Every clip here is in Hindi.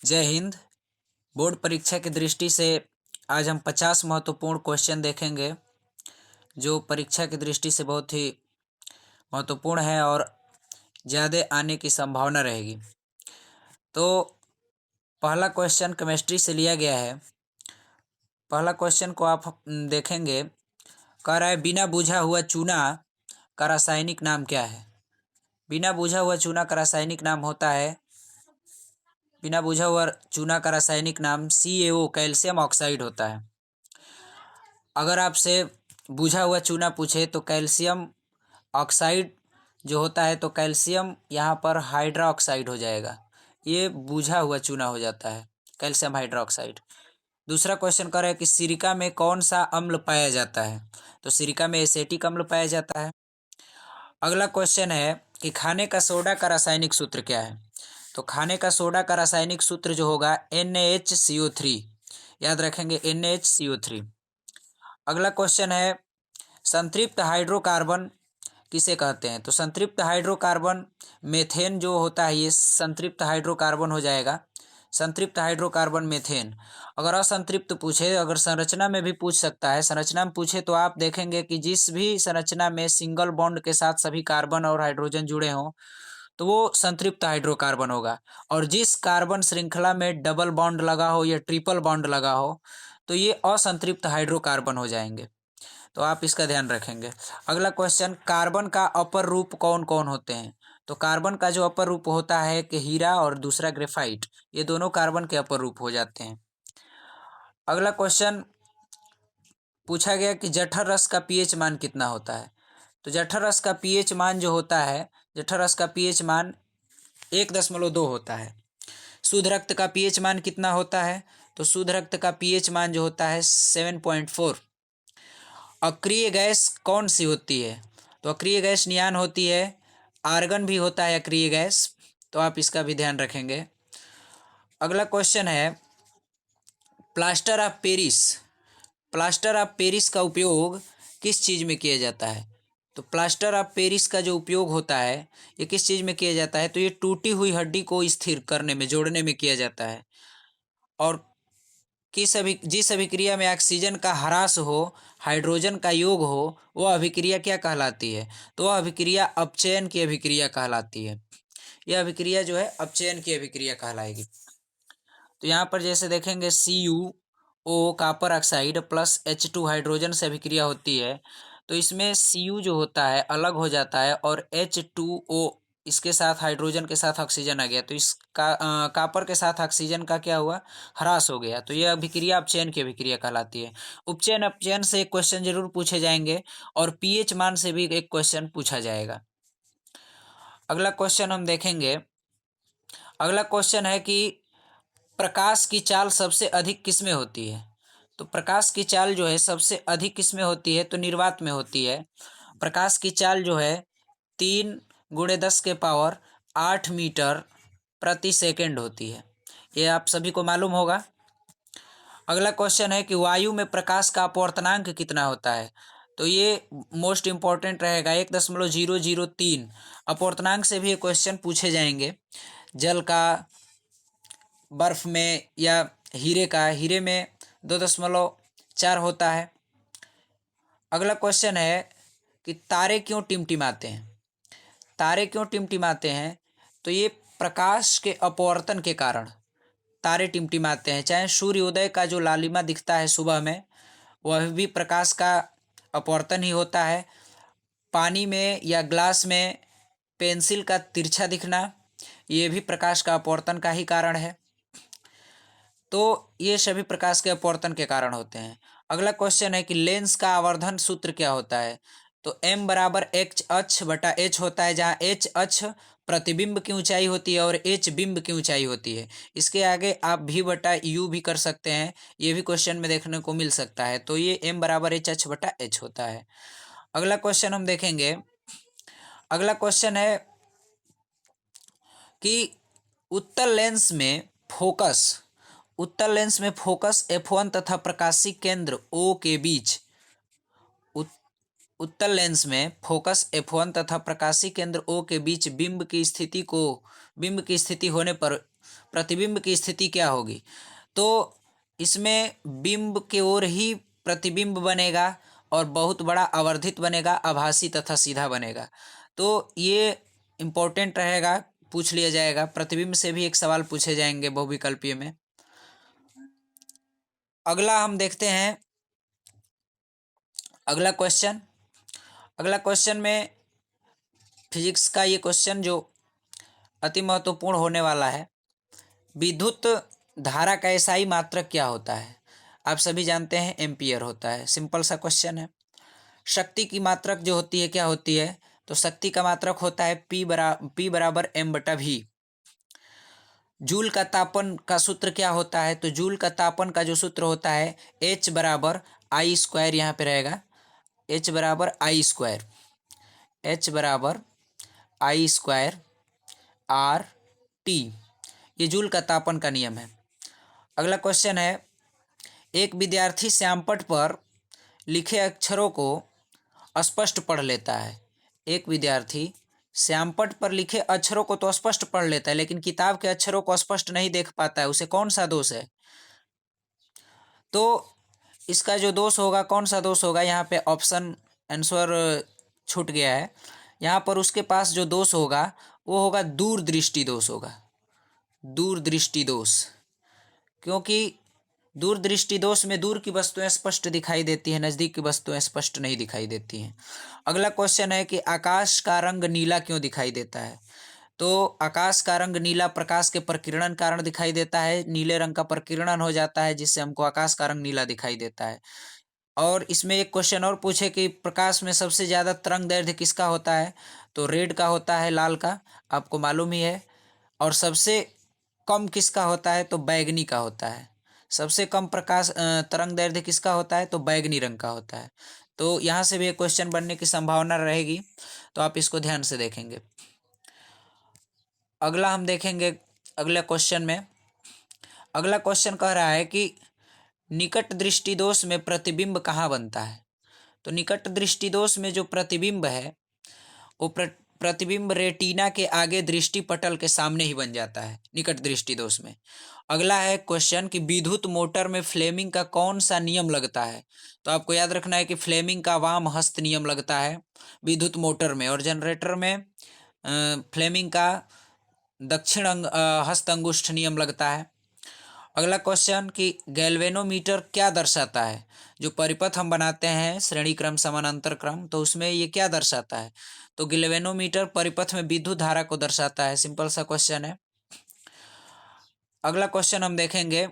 जय हिंद। बोर्ड परीक्षा की दृष्टि से आज हम 50 महत्वपूर्ण क्वेश्चन देखेंगे जो परीक्षा की दृष्टि से बहुत ही महत्वपूर्ण है और ज़्यादा आने की संभावना रहेगी। तो पहला क्वेश्चन केमिस्ट्री से लिया गया है। पहला क्वेश्चन को आप देखेंगे। कह रहा है बिना बुझा हुआ चूना का रासायनिक नाम क्या है। बिना बुझा हुआ चूना का रासायनिक नाम होता है बिना बुझा हुआ चूना का रासायनिक नाम CaO कैल्शियम ऑक्साइड होता है। अगर आपसे बुझा हुआ चूना पूछे तो कैल्शियम ऑक्साइड जो होता है, तो कैल्शियम यहाँ पर हाइड्रा ऑक्साइड हो जाएगा। ये बुझा हुआ चूना हो जाता है, कैल्शियम हाइड्रा ऑक्साइड। दूसरा क्वेश्चन कर रहा है कि सिरिका में कौन सा अम्ल पाया जाता है। तो सिरिका में एसेटिक अम्ल पाया जाता है। अगला क्वेश्चन है कि खाने का सोडा का रासायनिक सूत्र क्या है। तो खाने का सोडा का रासायनिक सूत्र जो होगा NaHCO3। याद रखेंगे NaHCO3। अगला क्वेश्चन है संतृप्त हाइड्रोकार्बन किसे कहते हैं। तो संतृप्त हाइड्रोकार्बन मेथेन जो होता है, ये संतृप्त हाइड्रोकार्बन हो जाएगा। संतृप्त हाइड्रोकार्बन मेथेन। अगर असंतृप्त पूछे, अगर संरचना में भी पूछ सकता है, संरचना में पूछे तो आप देखेंगे कि जिस भी संरचना में सिंगल बॉन्ड के साथ सभी कार्बन और हाइड्रोजन जुड़े हों तो वो संतृप्त हाइड्रोकार्बन होगा। और जिस कार्बन श्रृंखला में डबल बॉन्ड लगा हो या ट्रिपल बॉन्ड लगा हो तो ये असंतृप्त हाइड्रोकार्बन हो जाएंगे। तो आप इसका ध्यान रखेंगे। अगला क्वेश्चन, कार्बन का अपर रूप कौन कौन होते हैं। तो कार्बन का जो अपर रूप होता है कि हीरा और दूसरा ग्रेफाइट, ये दोनों कार्बन के अपर रूप हो जाते हैं। अगला क्वेश्चन पूछा गया कि जठर रस का पीएच मान कितना होता है। तो जठर रस का पीएच मान जो होता है, जठर रस का पीएच मान 1.2 होता है। शुद्ध रक्त का पीएच मान कितना होता है। तो शुद्ध रक्त का पीएच मान जो होता है 7.4। अक्रिय गैस कौन सी होती है। तो अक्रिय गैस नियान होती है। आर्गन भी होता है अक्रिय गैस, तो आप इसका भी ध्यान रखेंगे। अगला क्वेश्चन है plaster of Paris. Plaster of Paris का उपयोग किस चीज़ में किया जाता है। तो प्लास्टर ऑफ पेरिस का जो उपयोग होता है ये किस चीज़ में किया जाता है। तो ये टूटी हुई हड्डी को स्थिर करने में, जोड़ने में किया जाता है। और जिस अभिक्रिया में ऑक्सीजन का ह्रास हो, हाइड्रोजन का योग हो, वह अभिक्रिया क्या कहलाती है। तो वह अभिक्रिया अपचयन की अभिक्रिया कहलाती है। यह अभिक्रिया जो है अपचयन की अभिक्रिया कहलाएगी। तो यहाँ पर जैसे देखेंगे CuO copper oxide plus H2 hydrogen से अभिक्रिया होती है। तो इसमें Cu जो होता है अलग हो जाता है और H2O इसके साथ हाइड्रोजन के साथ ऑक्सीजन आ गया, तो इसका कॉपर के साथ ऑक्सीजन का क्या हुआ, ह्रास हो गया। तो यह अभिक्रिया अपचयन की अभिक्रिया कहलाती है। उपचयन अपचयन से एक क्वेश्चन जरूर पूछे जाएंगे और पीएच मान से भी एक क्वेश्चन पूछा जाएगा। अगला क्वेश्चन हम देखेंगे। अगला क्वेश्चन है कि प्रकाश की चाल सबसे अधिक किसमें होती है। तो प्रकाश की चाल जो है सबसे अधिक किसमें होती है। तो निर्वात में होती है। प्रकाश की चाल जो है 3 × 10⁸ मीटर प्रति सेकंड होती है। ये आप सभी को मालूम होगा। अगला क्वेश्चन है कि वायु में प्रकाश का अपवर्तनांक कितना होता है। तो ये मोस्ट इंपॉर्टेंट रहेगा, 1.003। अपवर्तनांक से भी ये क्वेश्चन पूछे जाएंगे। जल का, बर्फ में या हीरे का, हीरे में 2.4 होता है। अगला क्वेश्चन है कि तारे क्यों टिमटिमाते हैं। तारे क्यों टिमटिमाते हैं। तो ये प्रकाश के अपवर्तन के कारण तारे टिमटिमाते हैं। चाहे सूर्योदय का जो लालिमा दिखता है सुबह में, वह भी प्रकाश का अपवर्तन ही होता है। पानी में या ग्लास में पेंसिल का तिरछा दिखना, ये भी प्रकाश का अपवर्तन का ही कारण है। तो ये सभी प्रकाश के अपवर्तन के कारण होते हैं। अगला क्वेश्चन है कि लेंस का आवर्धन सूत्र क्या होता है। तो m बराबर h अक्ष बटा h होता है, जहाँ h अक्ष प्रतिबिंब की ऊंचाई होती है और h बिंब की ऊंचाई होती है। इसके आगे आप v बटा u भी कर सकते हैं, ये भी क्वेश्चन में देखने को मिल सकता है। तो ये m बराबर h अक्ष बटा h होता है। अगला क्वेश्चन हम देखेंगे। अगला क्वेश्चन है कि उत्तल लेंस में फोकस उत्तल लेंस में फोकस F1 तथा प्रकाशी केंद्र O के बीच, उत्तल लेंस में फोकस F1 तथा प्रकाशी केंद्र O के बीच बिंब की स्थिति होने पर प्रतिबिंब की स्थिति क्या होगी? तो इसमें बिंब की ओर ही प्रतिबिंब बनेगा और बहुत बड़ा आवर्धित बनेगा, आभासी तथा सीधा बनेगा। तो ये इम्पोर्टेंट रहेगा, पूछ लिया जाएगा। प्रतिबिंब से भी एक सवाल पूछे जाएंगे बहुविकल्पीय में। अगला हम देखते हैं अगला क्वेश्चन में फिजिक्स का ये क्वेश्चन जो अति महत्वपूर्ण होने वाला है। विद्युत धारा का एसआई मात्रक क्या होता है? आप सभी जानते हैं एम्पियर होता है। सिंपल सा क्वेश्चन है। शक्ति की मात्रक जो होती है क्या होती है? तो शक्ति का मात्रक होता है P बराबर m/v। जूल का तापन का सूत्र क्या होता है? तो जूल का तापन का जो सूत्र होता है H बराबर आई स्क्वायर, यहाँ पे रहेगा H बराबर आई स्क्वायर, H बराबर आई स्क्वायर आर टी। ये जूल का तापन का नियम है। अगला क्वेश्चन है, एक विद्यार्थी श्यामपट्ट पर लिखे अक्षरों को स्पष्ट पढ़ लेता है। एक विद्यार्थी श्यामपट्ट पर लिखे अक्षरों को तो स्पष्ट पढ़ लेता है, लेकिन किताब के अक्षरों को स्पष्ट नहीं देख पाता है। उसे कौन सा दोष है? तो इसका जो दोष होगा, कौन सा दोष होगा? यहाँ पे ऑप्शन आंसर छूट गया है। यहाँ पर उसके पास जो दोष होगा वो होगा दूरदृष्टि दोष होगा, दूरदृष्टि दोष। क्योंकि दूरदृष्टि दोष में दूर की वस्तुएं स्पष्ट दिखाई देती हैं, नज़दीक की वस्तुएं स्पष्ट नहीं दिखाई देती हैं। अगला क्वेश्चन है कि आकाश का रंग नीला क्यों दिखाई देता है? तो आकाश का रंग नीला प्रकाश के प्रकीर्णन कारण दिखाई देता है। नीले रंग का प्रकीर्णन हो जाता है जिससे हमको आकाश का रंग नीला दिखाई देता है। और इसमें एक क्वेश्चन और पूछे कि प्रकाश में सबसे ज़्यादा तरंग दैर्घ्य किसका होता है? तो रेड का होता है, लाल का, आपको मालूम ही है। और सबसे कम किसका होता है? तो बैगनी का होता है। सबसे कम प्रकाश तरंग दैर्घ्य किसका होता है? तो बैगनी रंग का होता है। तो यहाँ से भी एक क्वेश्चन बनने की संभावना रहेगी, तो आप इसको ध्यान से देखेंगे। अगला हम देखेंगे अगले क्वेश्चन में। अगला क्वेश्चन कह रहा है कि निकट दृष्टि दोष में प्रतिबिंब कहाँ बनता है? तो निकट दृष्टि दोष में जो प्रतिबिंब है वो प्रतिबिंब रेटिना के आगे दृष्टि पटल के सामने ही बन जाता है निकट दृष्टि दोष में। अगला है क्वेश्चन कि विद्युत मोटर में फ्लेमिंग का कौन सा नियम लगता है? तो आपको याद रखना है कि फ्लेमिंग का वाम हस्त नियम लगता है विद्युत मोटर में, और जनरेटर में फ्लेमिंग का दक्षिण हस्त अंगुष्ठ नियम लगता है। अगला क्वेश्चन कि गैल्वेनोमीटर क्या दर्शाता है? जो परिपथ हम बनाते हैं श्रेणी क्रम समानांतर क्रम, तो उसमें ये क्या दर्शाता है? तो गैल्वेनोमीटर परिपथ में विद्युत धारा को दर्शाता है। सिंपल सा क्वेश्चन है। अगला क्वेश्चन हम देखेंगे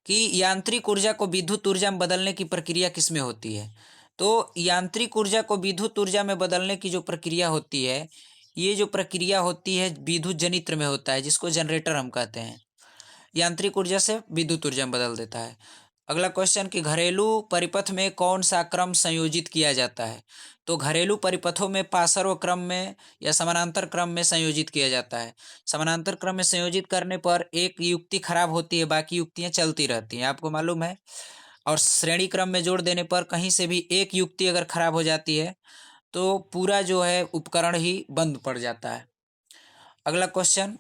कि यांत्रिक ऊर्जा को विद्युत ऊर्जा में बदलने की प्रक्रिया किसमें होती है? तो यांत्रिक ऊर्जा को विद्युत ऊर्जा में बदलने की जो प्रक्रिया होती है, ये जो प्रक्रिया होती है विद्युत जनित्र में होता है, जिसको जनरेटर हम कहते हैं। यांत्रिक ऊर्जा से विद्युत ऊर्जा में बदल देता है। अगला क्वेश्चन कि घरेलू परिपथ में कौन सा क्रम संयोजित किया जाता है? तो घरेलू परिपथों में पार्श्व क्रम में या समानांतर क्रम में संयोजित किया जाता है। समानांतर क्रम में संयोजित करने पर एक युक्ति खराब होती है, बाकी युक्तियां चलती रहती हैं, आपको मालूम है। और श्रेणी क्रम में जोड़ देने पर कहीं से भी एक युक्ति अगर खराब हो जाती है तो पूरा जो है उपकरण ही बंद पड़ जाता है। अगला क्वेश्चन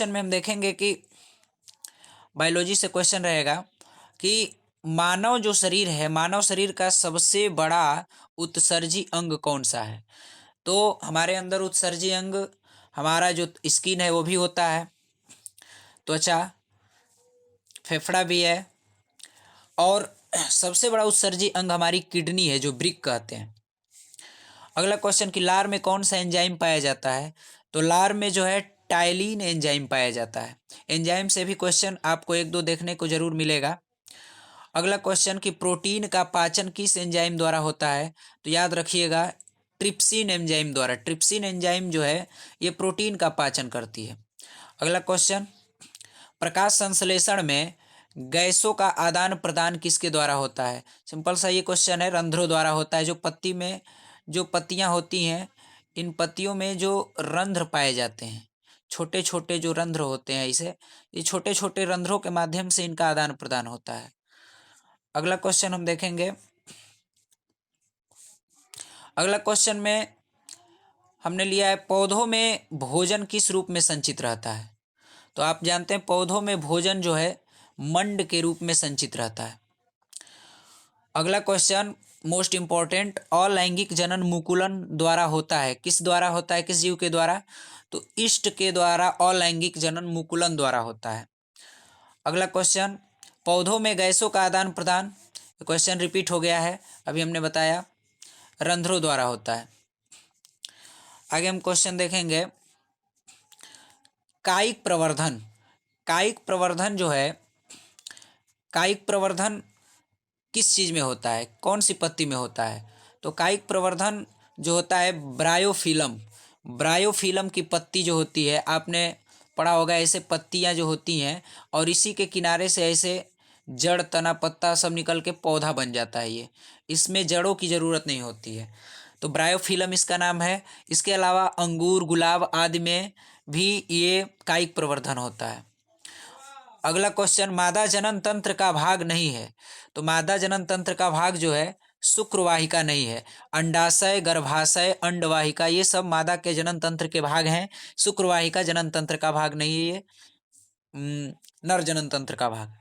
में हम देखेंगे कि बायोलॉजी से क्वेश्चन रहेगा कि मानव जो शरीर है, मानव शरीर का सबसे बड़ा उत्सर्जी अंग कौन सा है? तो हमारे अंदर उत्सर्जी अंग हमारा जो स्किन है वो भी होता है, त्वचा, फेफड़ा भी है, और सबसे बड़ा उत्सर्जी अंग हमारी किडनी है जो ब्रिक कहते हैं। अगला क्वेश्चन कि लार में कौन सा एंजाइम पाया जाता है? तो लार में जो है टाइलिन एंजाइम पाया जाता है। एंजाइम से भी क्वेश्चन आपको एक दो देखने को जरूर मिलेगा। अगला क्वेश्चन कि प्रोटीन का पाचन किस एंजाइम द्वारा होता है? तो याद रखिएगा ट्रिप्सिन एंजाइम द्वारा। ट्रिप्सिन एंजाइम जो है ये प्रोटीन का पाचन करती है। अगला क्वेश्चन, प्रकाश संश्लेषण में गैसों का आदान प्रदान किसके द्वारा होता है? सिंपल सा ये क्वेश्चन है, रंध्रों द्वारा होता है। जो पत्ती में जो पत्तियां होती हैं, इन पत्तियों में जो रंध्र पाए जाते हैं, छोटे छोटे जो रंध्र होते हैं, इसे ये छोटे छोटे रंध्रों के माध्यम से इनका आदान प्रदान होता है। अगला क्वेश्चन हम देखेंगे। अगला क्वेश्चन में हमने लिया है पौधों में भोजन किस रूप में संचित रहता है। तो आप जानते हैं पौधों में भोजन जो है मंड के रूप में संचित रहता है। अगला क्वेश्चन मोस्ट इंपॉर्टेंट, अलैंगिक जनन मुकुलन द्वारा होता है। किस द्वारा होता है, किस जीव के द्वारा? तो इष्ट के द्वारा अलैंगिक जनन मुकुलन द्वारा होता है। अगला क्वेश्चन, पौधों में गैसों का आदान प्रदान, क्वेश्चन रिपीट हो गया है, अभी हमने बताया रंध्रों द्वारा होता है। आगे हम क्वेश्चन देखेंगे, कायिक प्रवर्धन। कायिक प्रवर्धन जो है, कायिक प्रवर्धन किस चीज़ में होता है, कौन सी पत्ती में होता है? तो कायिक प्रवर्धन जो होता है ब्रायोफिलम, ब्रायोफिलम की पत्ती जो होती है, आपने पढ़ा होगा ऐसे पत्तियां जो होती हैं और इसी के किनारे से ऐसे जड़ तना पत्ता सब निकल के पौधा बन जाता है। ये इसमें जड़ों की ज़रूरत नहीं होती है, तो ब्रायोफिलम इसका नाम है। इसके अलावा अंगूर गुलाब आदि में भी ये कायिक प्रवर्धन होता है। अगला क्वेश्चन, मादा जनन तंत्र का भाग नहीं है। तो मादा जनन तंत्र का भाग जो है शुक्रवाहिका नहीं है। अंडाशय, गर्भाशय, अंडवाहिका ये सब मादा के जनन तंत्र के भाग हैं। शुक्रवाहिका जनन तंत्र का भाग नहीं है, ये नर जनन तंत्र का भाग।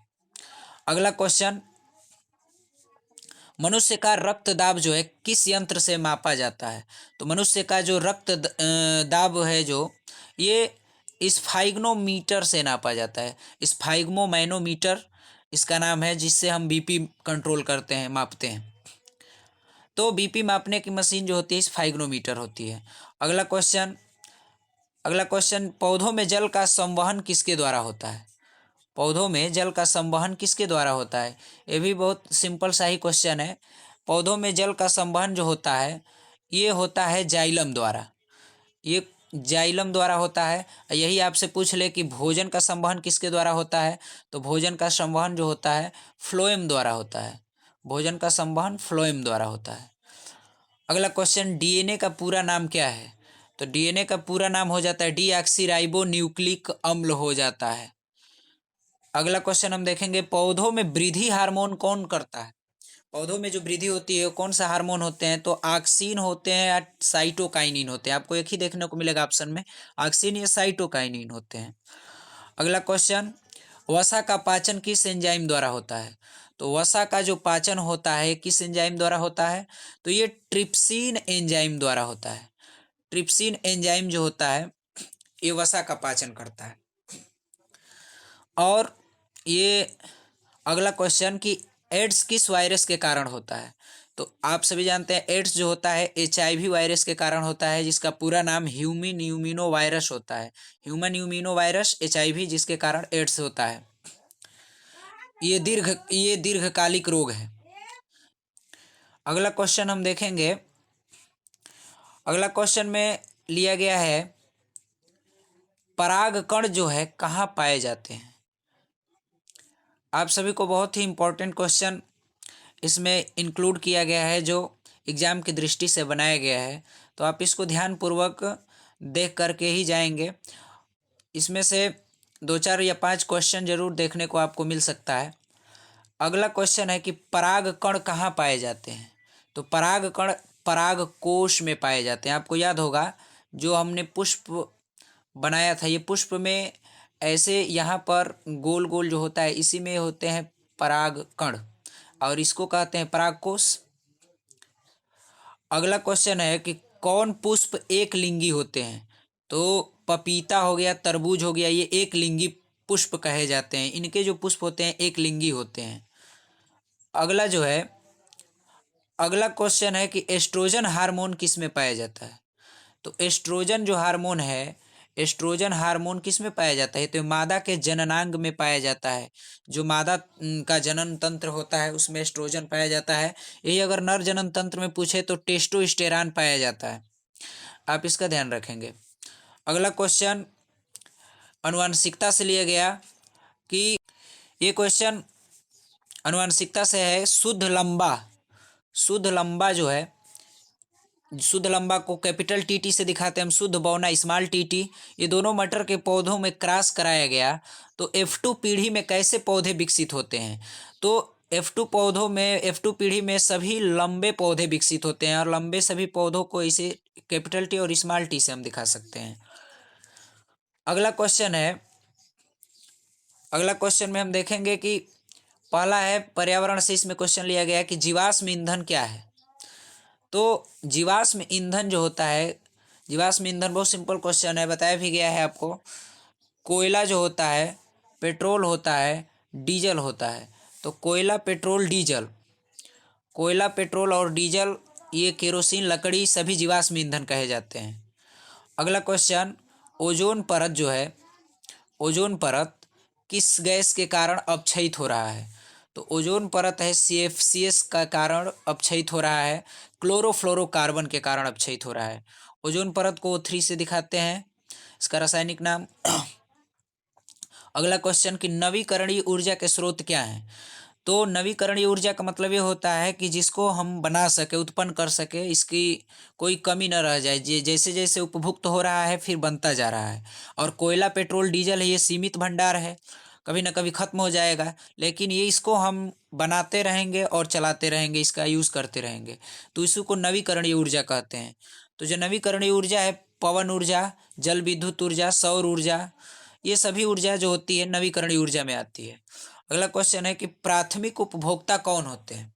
अगला क्वेश्चन, मनुष्य का रक्त दाब जो है किस यंत्र से मापा जाता है? तो मनुष्य का जो रक्त दाब है जो, ये स्फाइग्नोमीटर से नापा जाता है। स्फाइग्मोमैनोमीटर इसका नाम है, जिससे हम बीपी कंट्रोल करते हैं, मापते हैं। तो बीपी मापने की मशीन जो होती है स्फाइग्नोमीटर होती है। अगला क्वेश्चन, अगला क्वेश्चन, पौधों में जल का संवहन किसके द्वारा होता है? पौधों में जल का संवहन किसके द्वारा होता है? ये भी बहुत सिंपल सा ही क्वेश्चन है। पौधों में जल का संवहन जो होता है ये होता है जाइलम द्वारा, ये जाइलम द्वारा होता है। यही आपसे पूछ ले कि भोजन का संवहन किसके द्वारा होता है, तो भोजन का संवहन जो होता है फ्लोएम द्वारा होता है। भोजन का संवहन फ्लोएम द्वारा होता है। अगला क्वेश्चन, डीएनए का पूरा नाम क्या है? तो डीएनए का पूरा नाम हो जाता है डीऑक्सीराइबो न्यूक्लिक अम्ल हो जाता है। अगला क्वेश्चन हम देखेंगे, पौधों में वृद्धि हार्मोन कौन करता है? पौधों में जो वृद्धि होती है कौन सा हार्मोन होते हैं? तो ऑक्सिन होते हैं या साइटोकाइनिन होते हैं। आपको एक ही देखने को मिलेगा ऑप्शन में, ऑक्सिन या साइटोकाइनिन होते हैं। अगला क्वेश्चन, वसा का पाचन किस एंजाइम द्वारा होता है? तो वसा का जो पाचन होता है किस एंजाइम द्वारा होता है? तो ये ट्रिप्सिन एंजाइम द्वारा होता है। ट्रिप्सिन एंजाइम जो होता है ये वसा का पाचन करता है। और ये अगला क्वेश्चन कि एड्स किस वायरस के कारण होता है? तो आप सभी जानते हैं एड्स जो होता है HIV वायरस के कारण होता है, जिसका पूरा नाम ह्यूमन इम्यूनो वायरस होता है। ह्यूमन इम्यूनो वायरस HIV, जिसके कारण एड्स होता है। ये दीर्घकालिक रोग है। अगला क्वेश्चन हम देखेंगे, अगला क्वेश्चन में लिया गया है परागकण जो है कहाँ पाए जाते हैं? आप सभी को बहुत ही इम्पोर्टेंट क्वेश्चन इसमें इंक्लूड किया गया है, जो एग्ज़ाम की दृष्टि से बनाया गया है, तो आप इसको ध्यानपूर्वक देख करके ही जाएंगे। इसमें से 2 4 या 5 क्वेश्चन जरूर देखने को आपको मिल सकता है। अगला क्वेश्चन है कि परागकण कहाँ पाए जाते हैं? तो परागकण परागकोश में पाए जाते हैं। आपको याद होगा जो हमने पुष्प बनाया था, ये पुष्प में ऐसे यहाँ पर गोल गोल जो होता है इसी में होते हैं परागकण, और इसको कहते हैं परागकोश। अगला क्वेश्चन है कि कौन पुष्प एक लिंगी होते हैं? तो पपीता हो गया, तरबूज हो गया, ये एक लिंगी पुष्प कहे जाते हैं। इनके जो पुष्प होते हैं एक लिंगी होते हैं। अगला जो है, अगला क्वेश्चन है कि एस्ट्रोजन हार्मोन किस में पाया जाता है? तो एस्ट्रोजन जो हार्मोन है, एस्ट्रोजन हार्मोन किस में पाया जाता है? तो मादा के जननांग में पाया जाता है। जो मादा का जनन तंत्र होता है उसमें एस्ट्रोजन पाया जाता है। यही अगर नर जनन तंत्र में पूछे तो टेस्टोस्टेरान पाया जाता है। आप इसका ध्यान रखेंगे। अगला क्वेश्चन आनुवंशिकता से लिया गया कि ये क्वेश्चन आनुवंशिकता से है। शुद्ध लंबा, शुद्ध लंबा जो है, शुद्ध लंबा को कैपिटल TT से दिखाते हैं हम, शुद्ध बौना स्मॉल TT, ये दोनों मटर के पौधों में क्रॉस कराया गया तो F2 पीढ़ी में कैसे पौधे विकसित होते हैं? तो F2 पौधों में, F2 पीढ़ी में सभी लंबे पौधे विकसित होते हैं और लंबे सभी पौधों को इसे कैपिटल टी और स्मॉल टी से हम दिखा सकते हैं। अगला क्वेश्चन है, अगला क्वेश्चन में हम देखेंगे कि पहला है पर्यावरण से, इसमें क्वेश्चन लिया गया है कि जीवाश्म ईंधन क्या है। तो जीवाश्म ईंधन जो होता है, जीवाश्म ईंधन बहुत सिंपल क्वेश्चन है, बताया भी गया है आपको। कोयला जो होता है, पेट्रोल होता है, डीजल होता है। तो कोयला, पेट्रोल, डीजल, कोयला, पेट्रोल और डीजल, ये केरोसिन, लकड़ी, सभी जीवाश्म ईंधन कहे जाते हैं। अगला क्वेश्चन, ओजोन परत जो है, ओजोन परत किस गैस के कारण अपक्षयित हो रहा है। तो ओजोन परत है CFCs का कारण अपक्षयित हो रहा है, क्लोरोफ्लोरोकार्बन के कारण अपक्षयित हो रहा है। ओजोन परत को O3 से दिखाते हैं, इसका रासायनिक नाम। अगला क्वेश्चन कि नवीकरणीय ऊर्जा के स्रोत क्या हैं। तो नवीकरणीय ऊर्जा का मतलब ये होता है कि जिसको हम बना सके, उत्पन्न कर सके, इसकी कोई कमी न रह जाए, जैसे जैसे उपभुक्त हो रहा है फिर बनता जा रहा है। और कोयला, पेट्रोल, डीजल है, ये सीमित भंडार है, कभी ना कभी खत्म हो जाएगा, लेकिन ये इसको हम बनाते रहेंगे और चलाते रहेंगे, इसका यूज़ करते रहेंगे, तो इसको नवीकरणीय ऊर्जा कहते हैं। तो जो नवीकरणीय ऊर्जा है, पवन ऊर्जा, जल विद्युत ऊर्जा, सौर ऊर्जा, ये सभी ऊर्जा जो होती है नवीकरणीय ऊर्जा में आती है। अगला क्वेश्चन है कि प्राथमिक उपभोक्ता कौन होते हैं।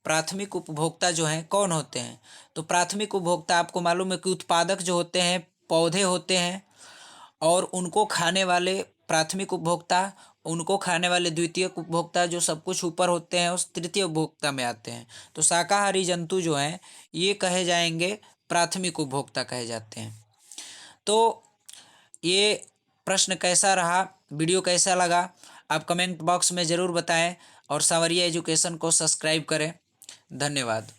प्राथमिक उपभोक्ता जो हैं कौन होते हैं। तो प्राथमिक उपभोक्ता आपको मालूम है कि उत्पादक जो होते हैं पौधे होते हैं, और उनको खाने वाले प्राथमिक उपभोक्ता, उनको खाने वाले द्वितीयक उपभोक्ता, जो सब कुछ ऊपर होते हैं उस तृतीय उपभोक्ता में आते हैं। तो शाकाहारी जंतु जो हैं ये कहे जाएंगे प्राथमिक उपभोक्ता कहे जाते हैं। तो ये प्रश्न कैसा रहा, वीडियो कैसा लगा, आप कमेंट बॉक्स में ज़रूर बताएं और सांवरिया एजुकेशन को सब्सक्राइब करें। धन्यवाद।